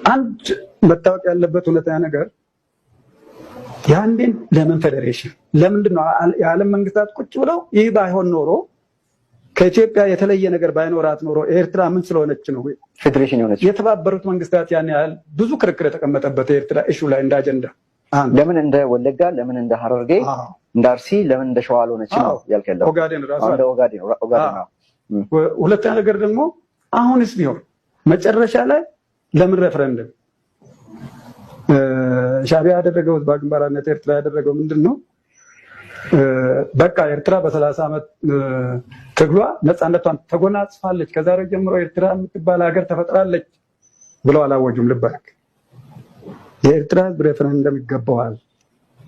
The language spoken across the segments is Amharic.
አንድ መታወቅ ያለበት እውነተኛ ነገር ያንዴን ለምን ፌዴሬሽን ለምንድን ነው የዓለም መንግስታት ቁጭ ብለው ይህ ባይሆን ኖሮ ከኢትዮጵያ የተለየ ነገር ባይኖራት ኖሮ ኤርትራ ምን ስለሆነች ነው ፌዴሬሽን የሆነች? የተባበሩት መንግስታት ያን ያህል ብዙ ክርክር የተቀመጠበት ኤርትራ ኢሹ ላይ እንደ አጀንዳ ለምን እንደ ወለጋ ለምን እንደ ሐረርጌ እንደ አርሲ ለምን እንደ ሸዋ አልሆነች ነው ያልከለው? ኦጋዴን ራሱ እንደ ኦጋዴን ሁለተኛ ነገር ደግሞ አሁንስ ቢሆን መጨረሻ ላይ ለምን ሬፈረንደም ሻዕቢያ ያደረገው ህዝባዊ ግንባር ሓርነት ኤርትራ ያደረገው ምንድነው? በቃ ኤርትራ በ30 ዓመት ትግሏ ነፃነቷን ተጎናጽፋለች፣ ከዛሬ ጀምሮ ኤርትራ የምትባል ሀገር ተፈጥራለች ብለው አላወጁም። ልባክ የኤርትራ ህዝብ ሬፈረንደም ይገባዋል።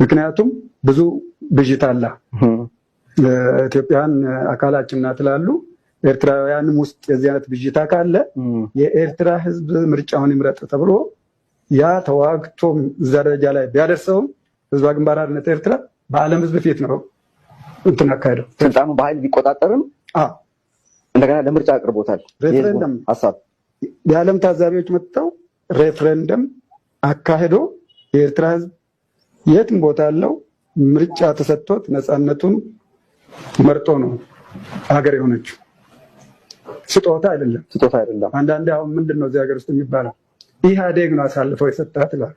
ምክንያቱም ብዙ ብዥታ አለ። ኢትዮጵያን አካላችን ናት ይላሉ። ኤርትራውያንም ውስጥ የዚህ አይነት ብዥታ ካለ የኤርትራ ህዝብ ምርጫውን ይምረጥ ተብሎ ያ ተዋግቶ እዛ ደረጃ ላይ ቢያደርሰውም ህዝባዊ ግንባር ሓርነት ኤርትራ በዓለም ህዝብ ፊት ነው እንትን አካሄደው። ስልጣኑ በኃይል ቢቆጣጠርም እንደገና ለምርጫ አቅርቦታል። ሬፈረንደም ሀሳብ የዓለም ታዛቢዎች መጥተው ሬፈረንደም አካሄዶ የኤርትራ ህዝብ የትም ቦታ ያለው ምርጫ ተሰጥቶት ነፃነቱን መርጦ ነው ሀገር የሆነችው። ስጦታ አይደለም፣ ስጦታ አይደለም። አንዳንዴ አሁን ምንድነው እዚህ ሀገር ውስጥ የሚባለው ኢህአዴግ ነው አሳልፈው የሰጣት ይላል።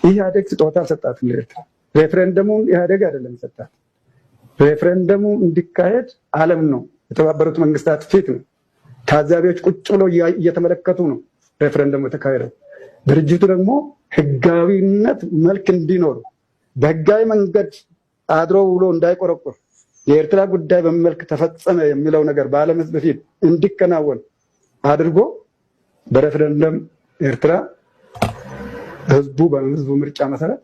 ኢህአዴግ ስጦታ አልሰጣትም ለኤርትራ። ሬፈረንደሙን ኢህአዴግ አይደለም የሰጣት። ሬፈረንደሙ እንዲካሄድ ዓለም ነው የተባበሩት መንግስታት ፊት ነው ታዛቢዎች ቁጭ ብለው እየተመለከቱ ነው ሬፈረንደሙ የተካሄደው። ድርጅቱ ደግሞ ህጋዊነት መልክ እንዲኖር በህጋዊ መንገድ አድሮ ውሎ እንዳይቆረቆር የኤርትራ ጉዳይ በመልክ ተፈጸመ የሚለው ነገር በዓለም ህዝብ ፊት እንዲከናወን አድርጎ በሬፈረንደም ኤርትራ ህዝቡ በህዝቡ ምርጫ መሰረት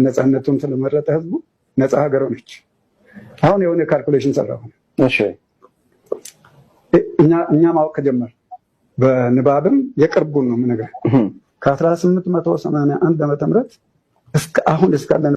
ነፃነቱን ስለመረጠ ህዝቡ ነፃ ሀገር ሆነች። አሁን የሆነ ካልኩሌሽን ሰራሁ። እሺ እኛ ማወቅ ከጀመር በንባብም የቅርቡን ነው የምነግርህ ከ1881 ዓ.ም እስከ አሁን እስካለን